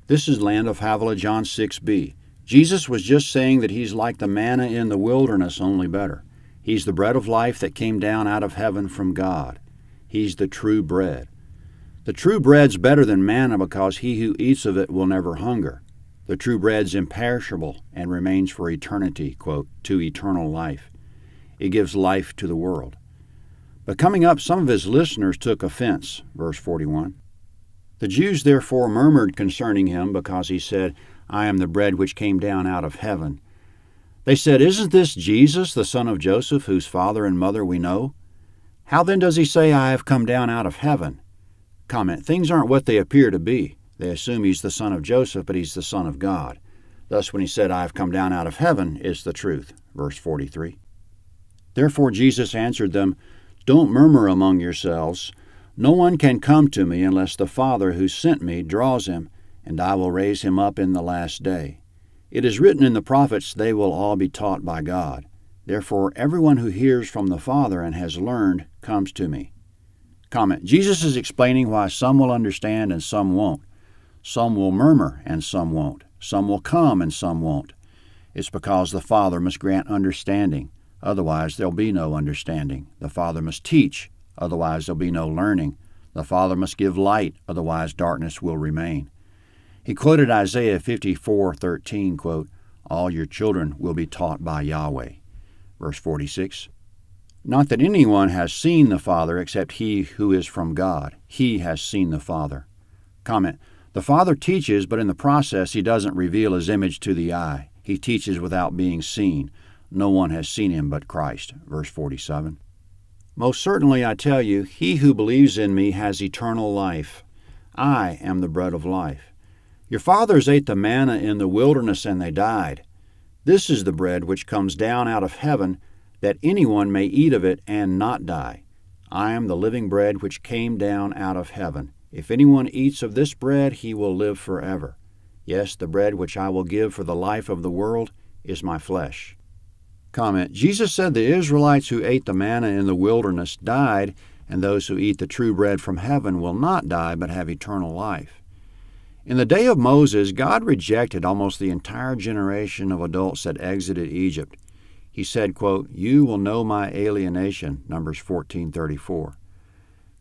This is Land of Havilah, John 6b. Jesus was just saying that he's like the manna in the wilderness, only better. He's the bread of life that came down out of heaven from God. He's the true bread. The true bread's better than manna because he who eats of it will never hunger. The true bread's imperishable and remains for eternity, quote, to eternal life. It gives life to the world. But coming up, some of his listeners took offense, verse 41. The Jews therefore murmured concerning him because he said, I am the bread which came down out of heaven. They said, Isn't this Jesus, the son of Joseph, whose father and mother we know? How then does he say, I have come down out of heaven? Comment, things aren't what they appear to be. They assume he's the son of Joseph, but he's the son of God. Thus, when he said, I have come down out of heaven, it's the truth. Verse 43. Therefore Jesus answered them, Don't murmur among yourselves. No one can come to me unless the Father who sent me draws him, and I will raise him up in the last day. It is written in the prophets, they will all be taught by God. Therefore, everyone who hears from the Father and has learned comes to me. Comment, Jesus is explaining why some will understand and some won't. Some will murmur and some won't. Some will come and some won't. It's because the Father must grant understanding. Otherwise, there'll be no understanding. The Father must teach. Otherwise, there'll be no learning. The Father must give light. Otherwise, darkness will remain. He quoted Isaiah 54:13, quote, All your children will be taught by Yahweh. Verse 46. Not that anyone has seen the Father except he who is from God. He has seen the Father. Comment, the Father teaches, but in the process he doesn't reveal his image to the eye. He teaches without being seen. No one has seen him but Christ. Verse 47. Most certainly I tell you, he who believes in me has eternal life. I am the bread of life. Your fathers ate the manna in the wilderness and they died. This is the bread which comes down out of heaven, that anyone may eat of it and not die. I am the living bread which came down out of heaven. If anyone eats of this bread, he will live forever. Yes, the bread which I will give for the life of the world is my flesh. Comment, Jesus said the Israelites who ate the manna in the wilderness died, and those who eat the true bread from heaven will not die but have eternal life. In the day of Moses, God rejected almost the entire generation of adults that exited Egypt. He said, quote, You will know my alienation, Numbers 14:34.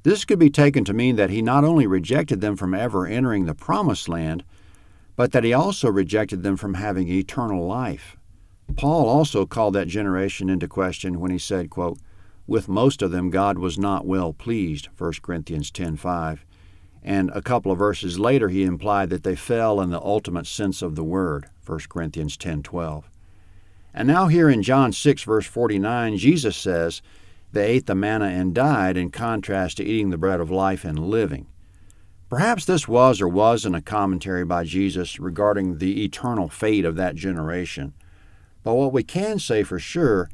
This could be taken to mean that he not only rejected them from ever entering the promised land, but that he also rejected them from having eternal life. Paul also called that generation into question when he said, quote, With most of them God was not well pleased, 1 Corinthians 10:5. And a couple of verses later he implied that they fell in the ultimate sense of the word, 1 Corinthians 10:12. And now here in John 6, verse 49, Jesus says they ate the manna and died, in contrast to eating the bread of life and living. Perhaps this was or wasn't a commentary by Jesus regarding the eternal fate of that generation. But what we can say for sure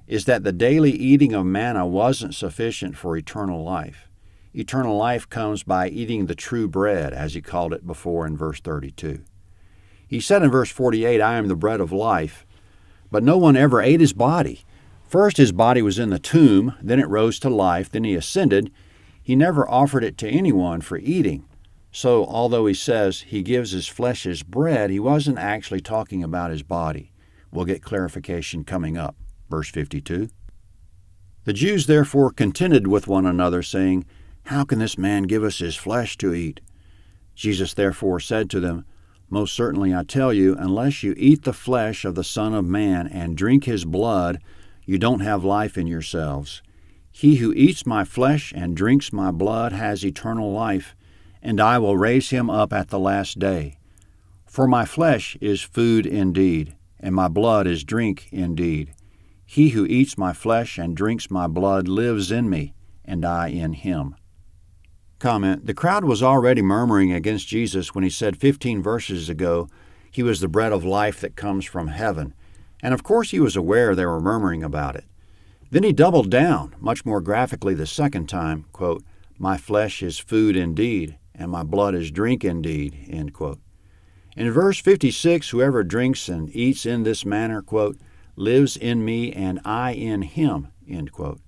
is that the daily eating of manna wasn't sufficient for eternal life. Eternal life comes by eating the true bread, as he called it before in verse 32. He said in verse 48, I am the bread of life, but no one ever ate his body. First his body was in the tomb, then it rose to life, then he ascended. He never offered it to anyone for eating. So although he says he gives his flesh as bread, he wasn't actually talking about his body. We'll get clarification coming up. Verse 52. The Jews therefore contended with one another, saying, How can this man give us his flesh to eat? Jesus therefore said to them, Most certainly I tell you, unless you eat the flesh of the Son of Man and drink his blood, you don't have life in yourselves. He who eats my flesh and drinks my blood has eternal life, and I will raise him up at the last day. For my flesh is food indeed, and my blood is drink indeed. He who eats my flesh and drinks my blood lives in me, and I in him. Comment, the crowd was already murmuring against Jesus when he said 15 verses ago he was the bread of life that comes from heaven. And of course he was aware they were murmuring about it. Then he doubled down, much more graphically the second time, quote, My flesh is food indeed, and my blood is drink indeed, end quote. In verse 56, whoever drinks and eats in this manner, quote, lives in me and I in him, end quote.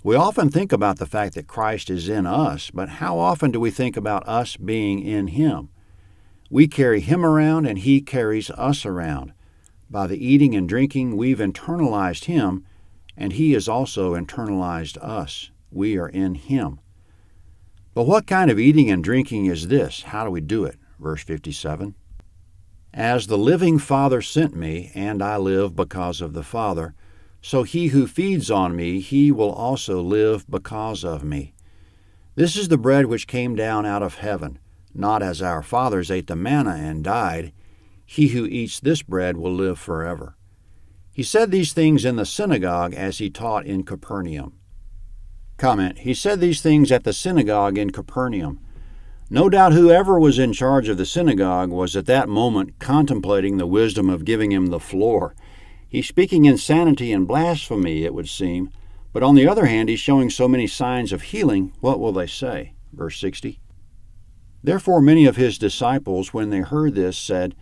We often think about the fact that Christ is in us, but how often do we think about us being in him? We carry him around and he carries us around. By the eating and drinking, we've internalized him, and he has also internalized us. We are in him. But what kind of eating and drinking is this? How do we do it? Verse 57. As the living Father sent me, and I live because of the Father, so he who feeds on me, he will also live because of me. This is the bread which came down out of heaven, not as our fathers ate the manna and died. He who eats this bread will live forever. He said these things in the synagogue as he taught in Capernaum. Comment: He said these things at the synagogue in Capernaum. No doubt whoever was in charge of the synagogue was at that moment contemplating the wisdom of giving him the floor. He's speaking insanity and blasphemy, it would seem, but on the other hand, he's showing so many signs of healing. What will they say? Verse 60. Therefore many of his disciples, when they heard this, said,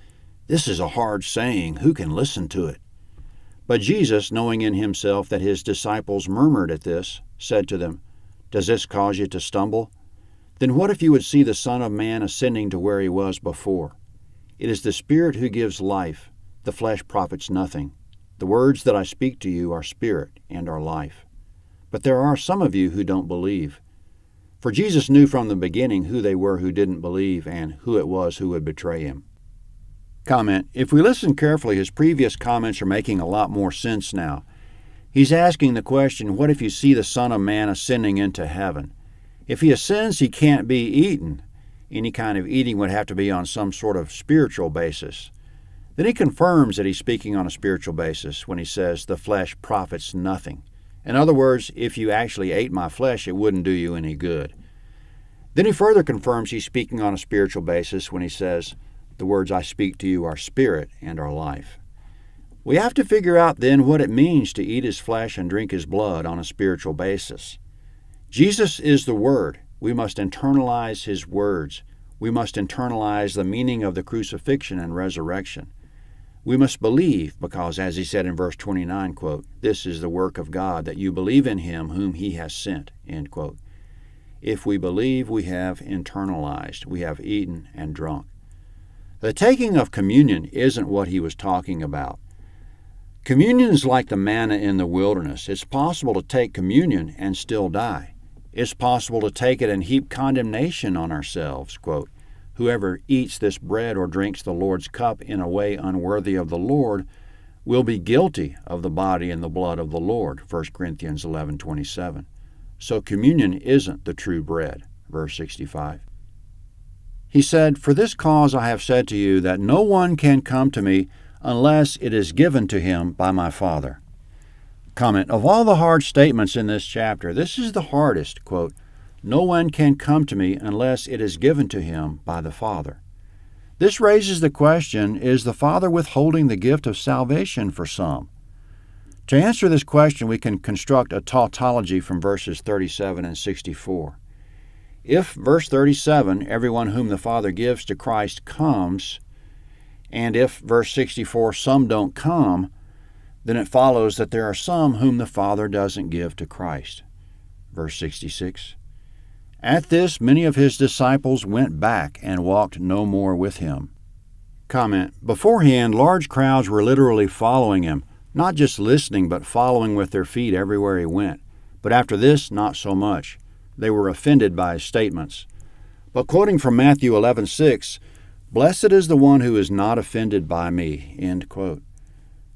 "This is a hard saying. Who can listen to it?" But Jesus, knowing in himself that his disciples murmured at this, said to them, "Does this cause you to stumble? Then what if you would see the Son of Man ascending to where he was before? It is the Spirit who gives life. The flesh profits nothing. The words that I speak to you are spirit and are life. But there are some of you who don't believe." For Jesus knew from the beginning who they were who didn't believe and who it was who would betray him. Comment: If we listen carefully, his previous comments are making a lot more sense now. He's asking the question, what if you see the Son of Man ascending into heaven? If he ascends, he can't be eaten. Any kind of eating would have to be on some sort of spiritual basis. Then he confirms that he's speaking on a spiritual basis when he says, "The flesh profits nothing." In other words, if you actually ate my flesh, it wouldn't do you any good. Then he further confirms he's speaking on a spiritual basis when he says, "The words I speak to you are spirit and are life." We have to figure out then what it means to eat his flesh and drink his blood on a spiritual basis. Jesus is the Word. We must internalize his words. We must internalize the meaning of the crucifixion and resurrection. We must believe because, as he said in verse 29, quote, "This is the work of God, that you believe in him whom he has sent," end quote. If we believe, we have internalized. We have eaten and drunk. The taking of communion isn't what he was talking about. Communion is like the manna in the wilderness. It's possible to take communion and still die. It's possible to take it and heap condemnation on ourselves. Quote, "Whoever eats this bread or drinks the Lord's cup in a way unworthy of the Lord will be guilty of the body and the blood of the Lord." 1 Corinthians 11:27. So communion isn't the true bread. Verse 65. He said, "For this cause I have said to you that no one can come to me unless it is given to him by my Father." Comment: Of all the hard statements in this chapter, this is the hardest. Quote, "No one can come to me unless it is given to him by the Father." This raises the question, is the Father withholding the gift of salvation for some? To answer this question, we can construct a tautology from verses 37 and 64. If, verse 37, everyone whom the Father gives to Christ comes, and if, verse 64, some don't come, then it follows that there are some whom the Father doesn't give to Christ. Verse 66. At this, many of his disciples went back and walked no more with him. Comment: Beforehand, large crowds were literally following him, not just listening, but following with their feet everywhere he went. But after this, not so much. They were offended by his statements. But quoting from Matthew 11:6, "Blessed is the one who is not offended by me," end quote.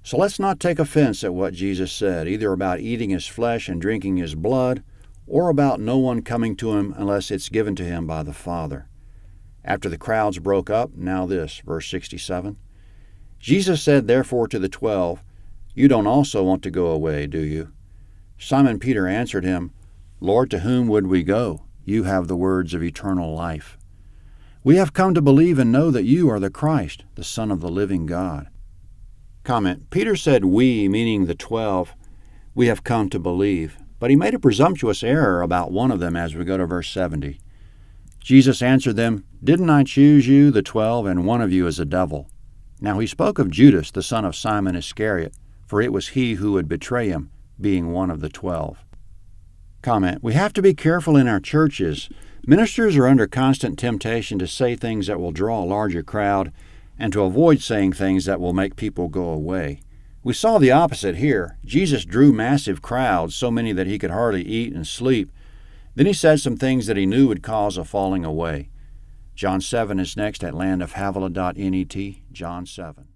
So let's not take offense at what Jesus said, either about eating his flesh and drinking his blood, or about no one coming to him unless it's given to him by the Father. After the crowds broke up, now this, verse 67. Jesus said therefore to the 12, "You don't also want to go away, do you?" Simon Peter answered him, "Lord, to whom would we go? You have the words of eternal life. We have come to believe and know that you are the Christ, the Son of the living God." Comment: Peter said we, meaning the 12, we have come to believe, but he made a presumptuous error about one of them as we go to verse 70. Jesus answered them, "Didn't I choose you, the 12, and one of you is a devil?" Now he spoke of Judas, the son of Simon Iscariot, for it was he who would betray him, being one of the 12. Comment: We have to be careful in our churches Ministers are under constant temptation to say things that will draw a larger crowd and to avoid saying things that will make people go away. We saw the opposite here. Jesus drew massive crowds, so many that he could hardly eat and sleep. Then he said some things that he knew would cause a falling away. John 7 is next at landofhavilah.net, John 7.